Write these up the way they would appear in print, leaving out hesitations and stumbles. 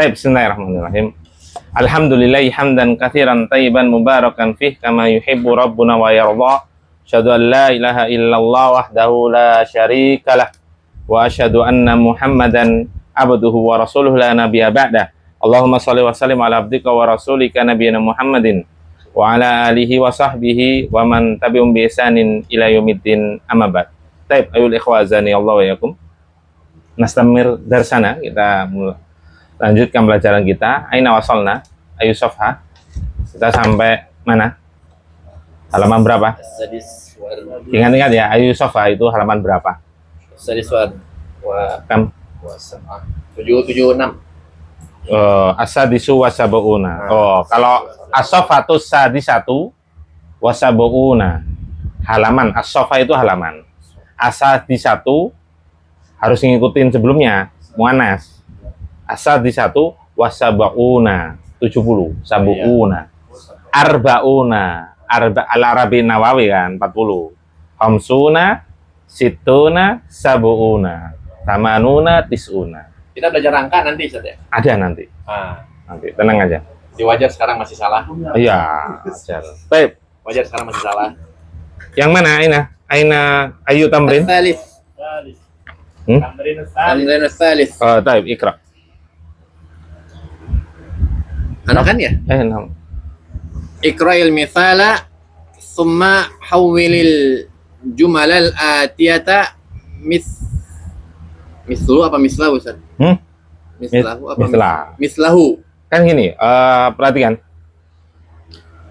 Bismillahirrahmanirrahim. Alhamdulillahi hamdan katsiran tayyiban mubarakan fih kama yuhibbu rabbuna wa yarda. Asyhadu an la ilaha illallah wahdahu la syarikalah wa asyhadu anna Muhammadan abduhu wa rasuluhu la nabiyya ba'da. Allahumma shalli wa sallim ala abdika wa rasulika nabiyina Muhammadin wa ala alihi wa sahbihi wa man tabi'um bi ihsanin ila yaumiddin amma ba'd. Taib ayul ikhwazani Allah wa yakum. Nastamir darsana, kita lanjutkan pelajaran kita. Aina wasalna? Ayu safha. Kita sampai mana? Halaman berapa? Ingat-ingat ya, ayu safha itu halaman berapa? Sadiswar wa Kam? 776. As-sadisu wasabuuna. Kalau as-safhatus sadisatu wasabuuna. Halaman, as-safha itu halaman. As-sadisatu harus ngikutin sebelumnya, muannas. As-sadisatu wasabuuna, 70, sabuuna. Arbauna, al-Arabi Nawawi kan 40. Khamsuna, situna, sabuuna, tamanuna, tisuna. Kita belajar angka nanti, Ustaz ya? Ada nanti. Nanti, tenang aja. Di wajar sekarang masih salah. Iya, ajar. Baik. Wajar sekarang masih salah. Yang mana Aina ayu tamrin? Tsalits. Tamrin tsalits. Taib, ikra. Anak kan ya? Nam. Iqra'il mithala thumma hawwilil jumalal atiyata mislu apa mislahu, Ustaz? Mislahu apa mislahu? Kan gini, perhatikan.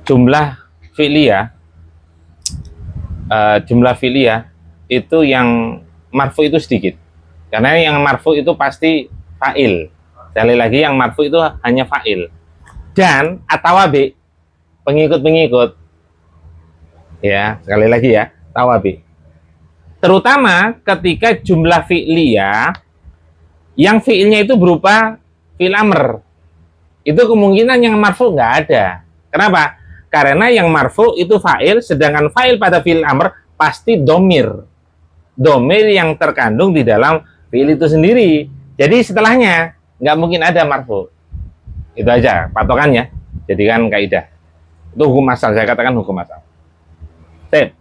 Jumlah fi'liyah itu yang marfu itu sedikit. Karena yang marfu itu pasti fa'il. Sekali lagi yang marfu itu hanya fa'il. Dan atawabi, pengikut-pengikut. Ya, sekali lagi ya, tawabi. Terutama ketika jumlah fi'liyah yang fi'ilnya itu berupa fi'il amr. Itu kemungkinan yang marfu nggak ada. Kenapa? Karena yang marfu itu fa'il, sedangkan fa'il pada fi'il amr pasti domir. Domir yang terkandung di dalam fi'il itu sendiri. Jadi setelahnya nggak mungkin ada marfu. Itu aja patokannya. Jadikan kaidah. Itu hukum asal, saya katakan hukum asal. Tep.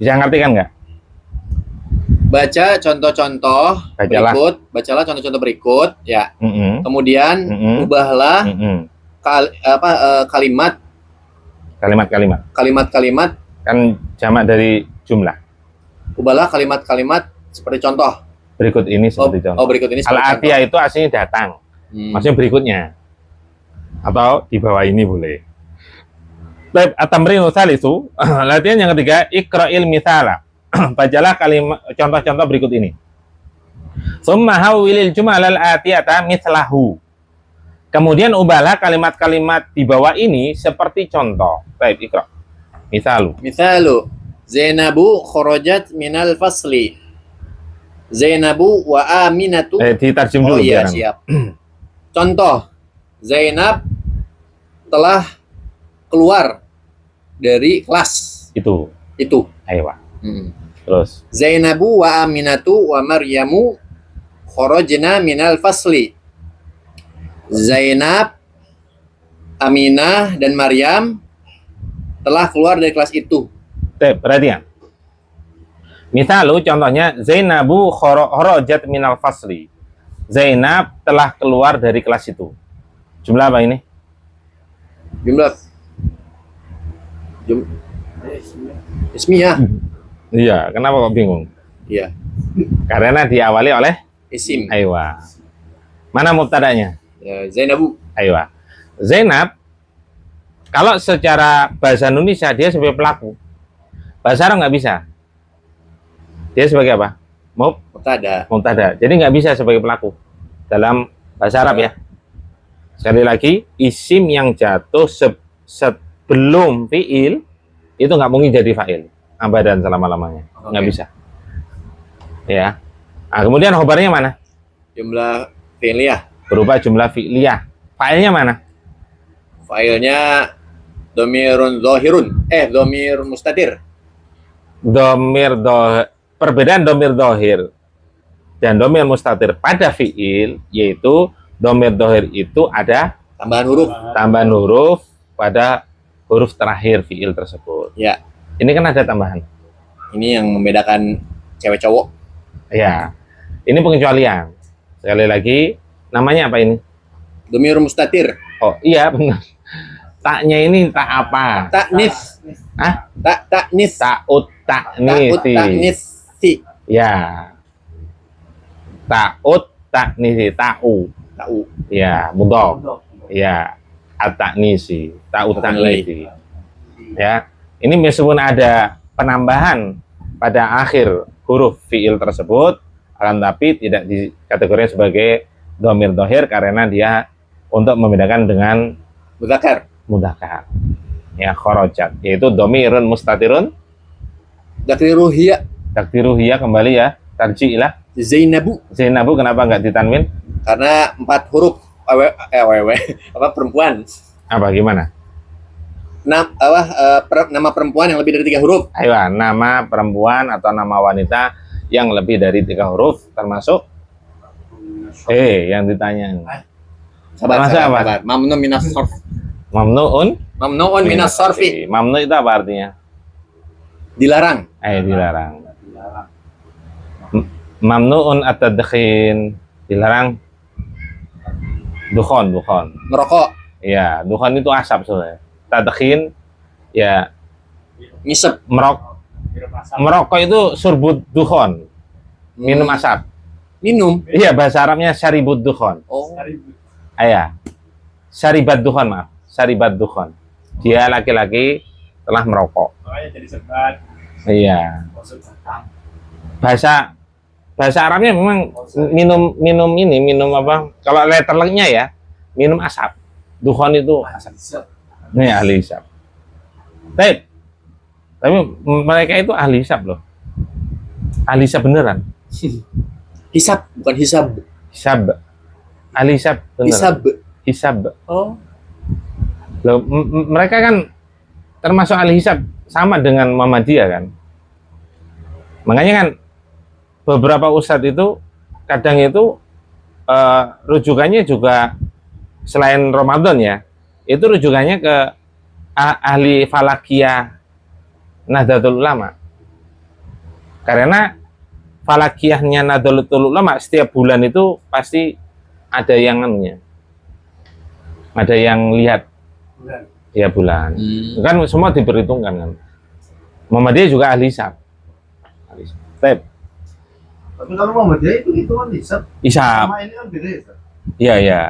Bisa ngerti kan nggak? Baca contoh-contoh berikut, bacalah contoh-contoh berikut ya. Kemudian ubahlah kalimat-kalimat kan jamak dari jumlah. Ubahlah kalimat-kalimat seperti contoh berikut ini seperti contoh. Berikut ini Al-atiyah itu aslinya datang. Maksudnya berikutnya. Atau di bawah ini boleh. Baik, at-tamrin tsalitsu, latihan yang ketiga, iqra'il mithala. Bacalah kalimat contoh-contoh berikut ini. Tsumma hawwilil jumalal atiyata mithlahu. Kemudian ubahlah kalimat-kalimat di bawah ini seperti contoh. Baik, iqra. Mithalu. Zainabu kharajat minal fasli. Zainabu wa Aminatu. Diterjem dulu. Oh iya, siap. Contoh. Zainab telah keluar dari kelas. Itu. Ayo. Terus. Zainabu wa Aminatu wa Maryamu kharajna minal fasli. Zainab, Aminah dan Maryam telah keluar dari kelas itu. Perhatian. Misalu contohnya Zainabu kharajat minal fasli. Zainab telah keluar dari kelas itu. Jumlah apa ini? Ismiyah. Iya, kenapa kok bingung? Iya. Karena diawali oleh isim. Aywa. Mana mubtadanya? Ya, Zainabu. Aywa. Zainab kalau secara bahasa Indonesia dia sebagai pelaku. Bahasa Arab nggak bisa. Dia sebagai apa? Mubtada. Jadi nggak bisa sebagai pelaku dalam bahasa Arab ya. Sekali lagi, isim yang jatuh sebelum fi'il itu nggak mungkin jadi fa'il abadan selama-lamanya. Nggak bisa. Ya. Nah, kemudian khobarnya mana? Jumlah fi'liyah. Berupa jumlah fi'liyah. Fa'ilnya mana? Fa'ilnya domirun zohirun. Domir mustatir. Perbedaan domir zohir dan domir mustatir pada fi'il yaitu Dhamir dohir itu ada Tambahan huruf. tambahan huruf pada huruf terakhir fiil tersebut. Ya. Ini kan ada tambahan. Ini yang membedakan cewek cowok. Ya. Ini pengecualian. Sekali lagi, namanya apa ini? Dhamir mustatir. Oh, iya benar. Taknya ini tak apa? Taknis. Hah? Taknis. Ta'ut ta'nisi. Taknisi. Ya. Ta'ut ta'nisi. Ta'u. Tahu. Ya, mudhaf. Ya. At-ta'nisi. Ta'ut ta'nisi. Ya. Ini meskipun ada penambahan pada akhir huruf fiil tersebut, akan tapi tidak dikategorikan sebagai dhamir dohir karena dia untuk membedakan dengan Mudzakkar. mudzakkar. Ya, kharajat, yaitu dhamirun mustatirun. Takdiru hiya Takdiru hiya kembali ya. Tarji'ilah. Zainabu. Zainabu kenapa enggak ditanwin? Karena 4 huruf apa perempuan. Apa gimana? Nama perempuan yang lebih dari 3 huruf. Ayo, nama perempuan atau nama wanita yang lebih dari 3 huruf termasuk yang ditanya. Termasuk apa? Sabar. Mamnu minas sarf. Mamnuun Mamnuun minas sarfi. Mamnu itu apa artinya? Dilarang. Dilarang. Mamnuun at-tadkhin, dilarang. Dukhon. Merokok. Ya, dukhon itu asap soalnya. Tadkhin ya Ngisep. merokok itu surbut dukhon, minum asap. Minum. Iya, bahasa Arabnya syaribut dukhon. Oh. Iya. Syaribat dukhon, maaf. Syaribat dukhon. Dia laki-laki telah merokok. Iya. Bahasa Arabnya memang minum apa? Kalau letternya ya, minum asap. Dukhon itu asap. Ini ahli hisab. Tapi mereka itu ahli hisab loh. Ahli hisab beneran. Hisab, bukan hisab. Hisab. Ahli hisab beneran. Hisab. Oh. Loh, mereka kan termasuk ahli hisab sama dengan Muhammadiyah kan. Makanya kan beberapa ustadz itu kadang itu rujukannya juga selain Ramadan ya, itu rujukannya ke ahli falakiyah Nahdlatul Ulama. Karena falakiyahnya Nahdlatul Ulama setiap bulan itu pasti ada yang namanya, ada yang lihat ya bulan. Kan semua diperhitungkan kan. Muhammadiyah juga ahli hisab. Tapi kalau Muhammadiyah itu kan hisab. Hisab. Sama ini kan beda ya. Iya, iya.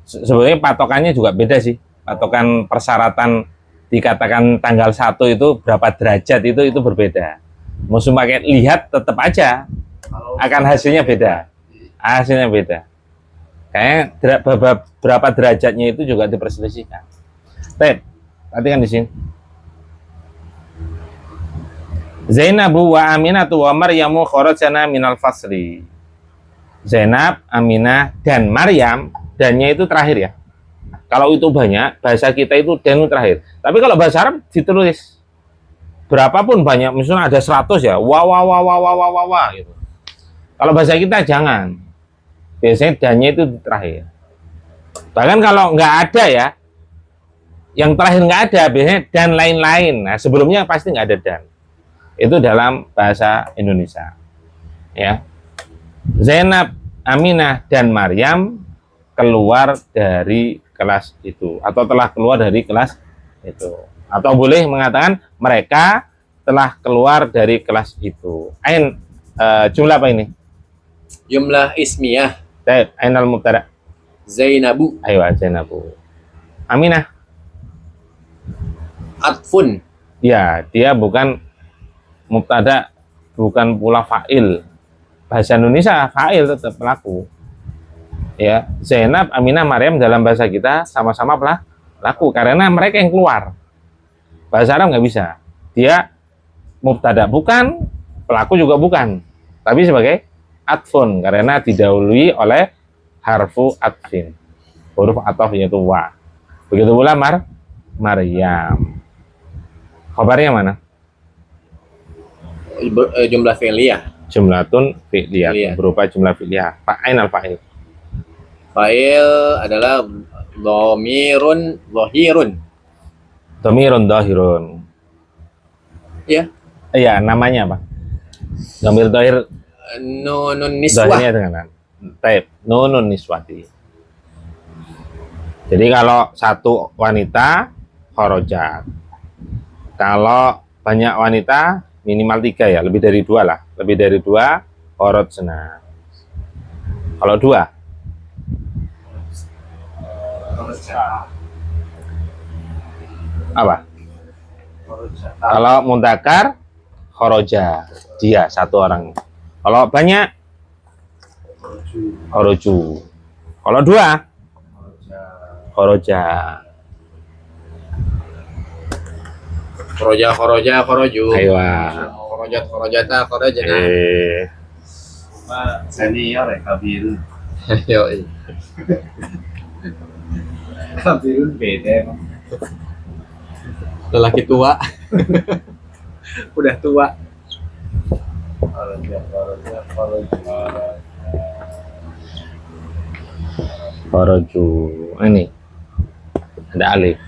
Sebenarnya patokannya juga beda sih. Patokan persyaratan dikatakan tanggal 1 itu berapa derajat itu berbeda. Mau pakai lihat tetap aja akan hasilnya beda. Hasilnya beda. Kayaknya berapa derajatnya itu juga diperselisihkan. Tadi kan di sini. Zainabu wa Aminatu wa Maryamu kharajana minal fasli. Zainab, Aminah, dan Maryam, dannya itu terakhir ya. Kalau itu banyak, bahasa kita itu dan itu terakhir. Tapi kalau bahasa Arab ditulis berapapun banyak, misalnya ada 100 ya, wah gitu. Kalau bahasa kita jangan. Biasanya dannya itu terakhir. Bahkan kalau nggak ada ya, yang terakhir nggak ada, biasanya dan lain-lain. Nah, sebelumnya pasti nggak ada dan. Itu dalam bahasa Indonesia. Ya. Zainab, Aminah, dan Maryam keluar dari kelas itu atau telah keluar dari kelas itu. Atau boleh mengatakan mereka telah keluar dari kelas itu. Ain jumlah apa ini? Jumlah ismiyah. Ainal mubtada. Zainabu. Ayo Zainabu. Aminah. Atfun. Ya, dia bukan mubtada, bukan pula fa'il. Bahasa Indonesia fa'il tetap pelaku. Ya, Zainab, Aminah, Maryam dalam bahasa kita sama-sama pelaku karena mereka yang keluar. Bahasa Arab nggak bisa. Dia mubtada bukan, pelaku juga bukan. Tapi sebagai atfun karena didahului oleh harfu atfin. Huruf ataf yaitu wa. Begitu pula Maryam. Khabarnya mana? Jumlah fi'liyah. Jumlatun fi'liyah, Fi'liyah. berupa jumlah fi'liyah. Fa'ain al-fa'il. Fa'il adalah dhamirun dhahirun. Dhamirun dhahirun. Ya. Iya, namanya apa? Dhamir dhahir Nunun niswah. dhahirnya dengan taib nunun niswati. Jadi kalau satu wanita kharajat. Kalau banyak wanita minimal 3 ya, lebih dari 2 lah. Lebih dari 2 kharajna. Kalau 2 apa? Kalau mudzakkar kharaja, dia satu orang. Kalau banyak kharaju. Kalau 2 kharaja. Kharaja kharaju. Ayo. Kharajata kharajana. Senior ya, kabirun. Yo. Kabirun beda emang. Lelaki tua. Udah tua. Kharaju. Ini ada alif.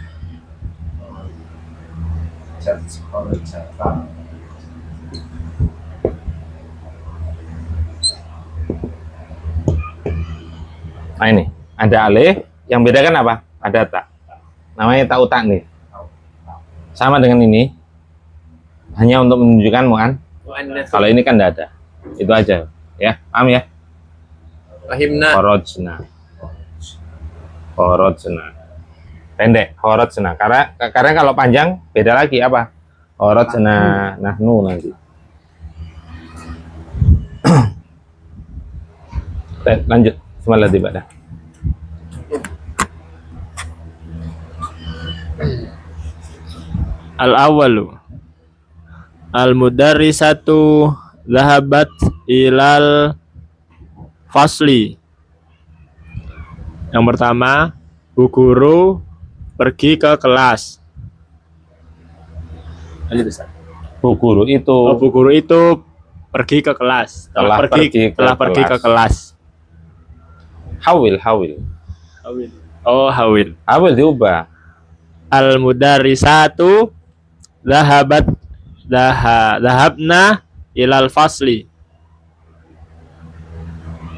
Nah ini ada alif, yang bedakan apa? Ada tak. Namanya tak utak nih. Sama dengan ini. Hanya untuk menunjukkan kan. Kalau ini kan tidak ada. Itu aja. Ya, paham ya? Rahimna. Kharajna. Pendek, kharajna. Karena kalau panjang beda lagi apa? Kharajna nahnu nanti. Lanjut. Semangat ibadah. Al-awwalu al-mudarrisatu dhahabat ilal fasli. Yang pertama, Bu Guru pergi ke kelas. Lanjut, Ustaz. Bu Guru itu Bu Guru itu pergi ke kelas. Telah pergi ke kelas. hawil. Oh, hawil. Hawil diubah. Al-mudarrisatu dhahabna ilal fasli.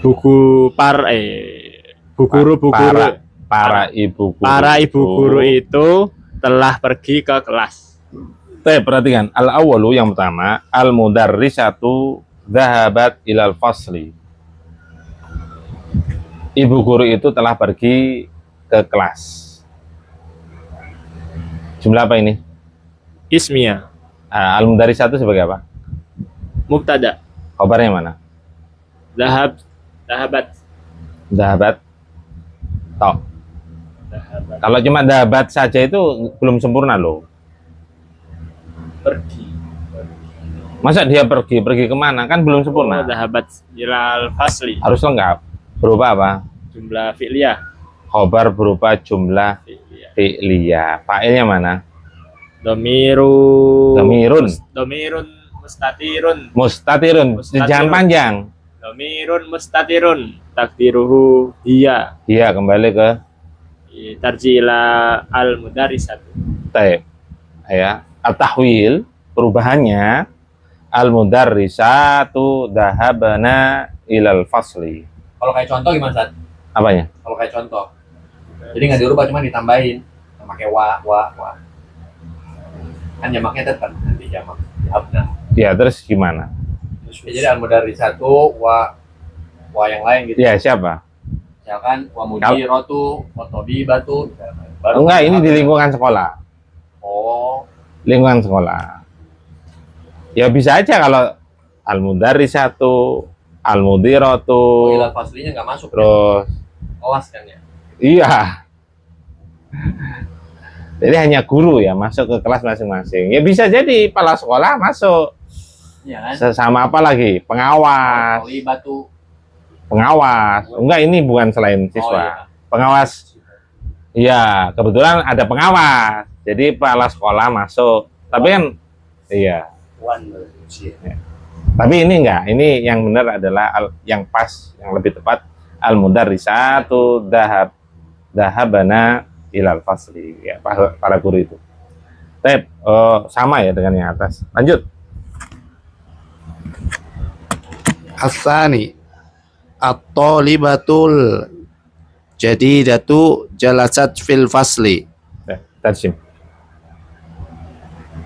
Bu guru Para ibu guru itu telah pergi ke kelas. Perhatikan, al-awwalu yang pertama, al-mudarrisatu dhahabat ilal fasli. Ibu guru itu telah pergi ke kelas. Jumlah apa ini? Ismiyah. Al-mudarrisatu sebagai apa? Mubtada. Khabarnya mana? Dhahabat. Tok. Kalau cuma dhahabat saja itu belum sempurna loh. Pergi. Masa dia pergi kemana? Kan belum sempurna. Dhahabat ilal fasli. Harus lengkap. Berupa apa? Jumlah fi'liyah. Khobar berupa jumlah fi'liyah. Fa'ilnya mana? Domirun mustatirun. Jangan panjang. Domirun mustatirun. Takdiruhu hiya. Iya, kembali ke Tarji ila al-mudarrisatu. Taib. Ya, at-tahwil perubahannya al-mudarrisatu dhahabana ilal fasli. Kalau kayak contoh gimana, Sat? Apanya? Kalau kayak contoh. Jadi nggak dirubah, cuma ditambahin. Pakai wa. Kan jamaknya tetap nanti jamak. Abna. Ya, terus gimana? Ya, jadi al-mudarrisatu wa yang lain gitu. Ya, siapa? Misalkan wa mudiratu, wa tabibatu. Enggak, ini di lingkungan sekolah. Oh. Lingkungan sekolah. Ya bisa aja kalau al-mudarrisatu, al-mudiratu, Ilal faslinya nggak masuk. terus Kelas kan ya. iya. Jadi hanya guru ya masuk ke kelas masing-masing. Ya bisa jadi kepala sekolah masuk. Iya kan? Sama apa lagi? Pengawas. Talibatu. Pengawas. Enggak, ini bukan selain siswa. iya. Pengawas. Iya, kebetulan ada pengawas. Jadi kepala sekolah masuk. Tapi kan iya. Tapi ini enggak. Ini yang benar adalah yang pas, yang lebih tepat al-mudarrisatu dahabana ilal fasli. Ya, para guru itu. Sama ya dengan yang atas. Lanjut. Asani at-talibatul jadidatu jalasat fil fasli. Tarjim.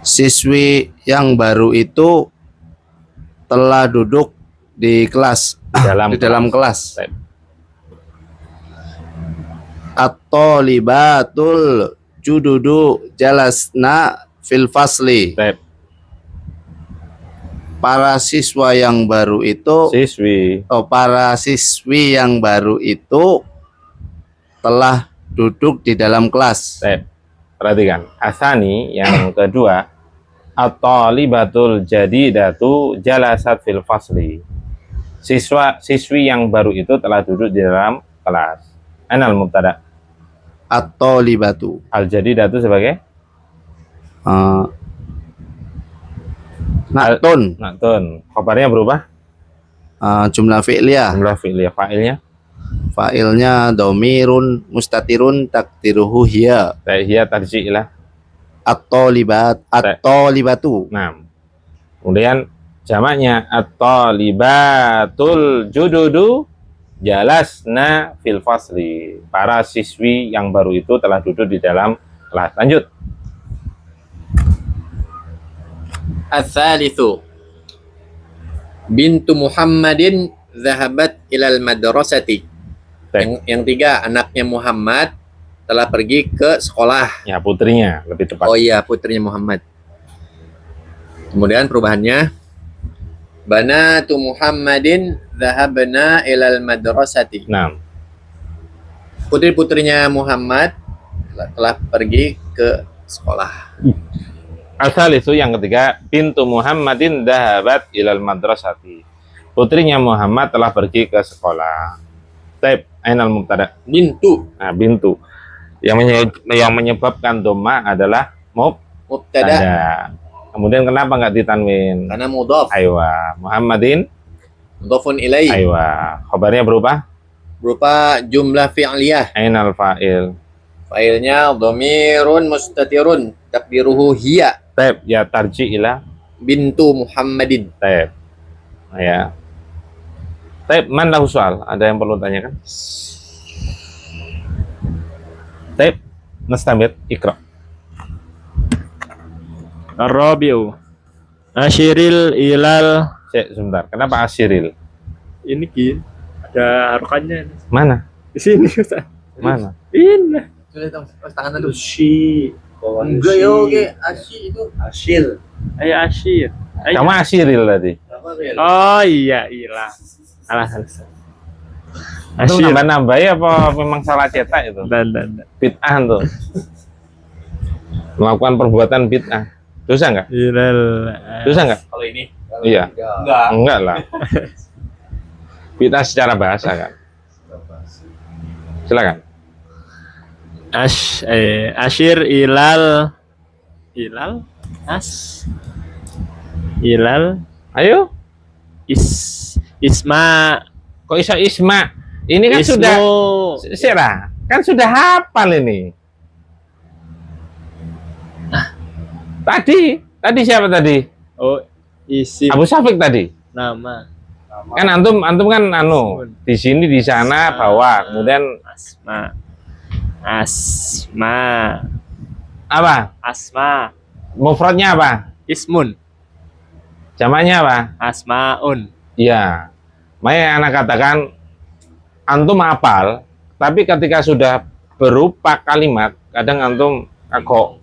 Siswi yang baru itu telah duduk di kelas, di dalam kelas. At-talibatul jududu jalasna fil fasli. Para siswa yang baru itu para siswi yang baru itu telah duduk di dalam kelas. Perhatikan, asani yang kedua, at-talibatul jadidatu jalasat fil fasli. Siswi yang baru itu telah duduk di dalam kelas. Anal mubtada. At-talibatu. Al-jadidatu sebagai Naktun. Khabarnya berubah? Jumlah fi'liyah. Jumlah fi'liyah. Fa'ilnya? Fa'ilnya domirun mustatirun takdiruhu hiya. Hiya tarji'ilah. At-talibatu. Nah, kemudian jamaknya at-talibatul jududu jalasna fil fasli. Para siswi yang baru itu telah duduk di dalam kelas. Lanjut. Ats-tsalitsu bintu Muhammadin zahabat ilal madrasati. Yang tiga, anaknya Muhammad telah pergi ke sekolah. Ya, putrinya lebih tepat. Oh iya, putrinya Muhammad. Kemudian perubahannya banatu Muhammadin zahabna ilal madrasati. Nah, putri-putrinya Muhammad telah pergi ke sekolah. asal itu yang ketiga, bintu Muhammadin dahabat ilal madrasati. Putrinya Muhammad telah pergi ke sekolah. Taib, ainal mubtada. Bintu. Nah, bintu. Yang menyebabkan dhamma adalah mubtada. Kemudian kenapa nggak ditanwin? Karena mudhaf. Aywa, Muhammadin Mudhafun ilaih. aywa. Khabarnya berubah? Berupa jumlah fi'liyah. Ainal fa'il. Fa'ilnya dhamirun mustatirun takdiruhu hiya. Taib, ya tarji'ilah. Bintu Muhammadin. Taib. Ya. Taib, man lahu soal? Ada yang perlu tanyakan? Taib, nastamir, ikra. Ar-rabi'u asyiril ilal. Sebentar, kenapa asyiril? Ini gini, ada harokannya Mana? di sini Ustaz. Mana? Ini Tangan dulu. Shi. Enggak yo, asy itu. Asyil. Ayo asyir. Ayo. Kamu asyiril tadi. Oh iya, ilah. Alah. Itu Asyir. nambah-nambah ya apa memang salah cetak itu? Dan. Bid'ah tuh. Melakukan perbuatan bid'ah. Dosa enggak? Ilal. Dosa enggak? Kalau ini? Iya. Enggak. Enggak lah. Bid'ah secara bahasa kan. Silakan. Asyir ilal Ayo. Isma. Kok iso isma? Ini kan Ismu. sudah Sirah. Kan sudah hafal ini. Tadi siapa tadi? Oh, isim Abu Syafiq tadi. nama. Kan antum kan di sini di sana bawa, kemudian Asma. apa? Asma. Mufradnya apa? Ismun. Jamaknya apa? Asmaun. Iya. Makanya anak katakan antum hafal, tapi ketika sudah berupa kalimat, kadang antum kagok.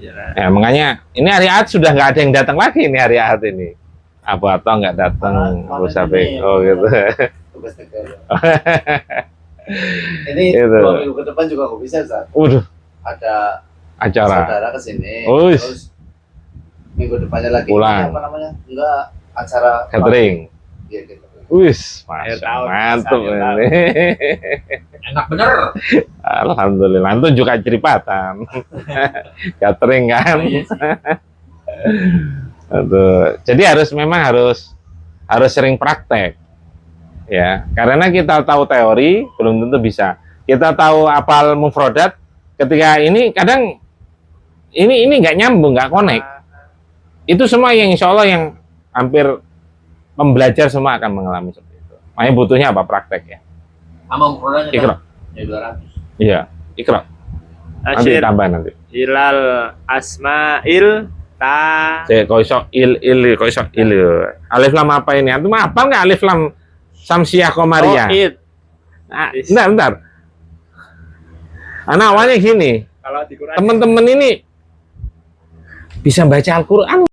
Ya, makanya ini hari Ahad sudah nggak ada yang datang lagi ini hari Ahad ini. Abu Atto nggak datang, Abu Syafiq. Oh gitu. Ini Gitu. 2 minggu ke depan juga nggak bisa, Zat. Waduh, Ada acara. saudara kesini. Uish. Terus minggu depannya lagi Pulang. apa namanya? Enggak, acara Catering. Iya, gitu. Wis, Akhir Masya, tahun, mantap akhir ini. Enak bener. Alhamdulillah, itu juga ceripatan. Catering kan. Aduh. Jadi memang harus sering praktek. Ya, karena kita tahu teori belum tentu bisa. Kita tahu apal mufrodat, ketika ini kadang ini nggak nyambung, nggak connect. Itu semua yang insya Allah yang hampir pembelajar semua akan mengalami seperti itu. Makanya butuhnya apa? Praktek ya. Sama ukurannya Ikra. Ya 200. Iya, ikra. Nanti Asyir tambah nanti. ilal asma'il ta Saya koisok koisok Alif lam apa ini? Antum apa nggak alif lam samsiah komaria? To'id. Bentar. Anak awalnya gini, Kalau di Quran teman-teman ini bisa baca Al-Quran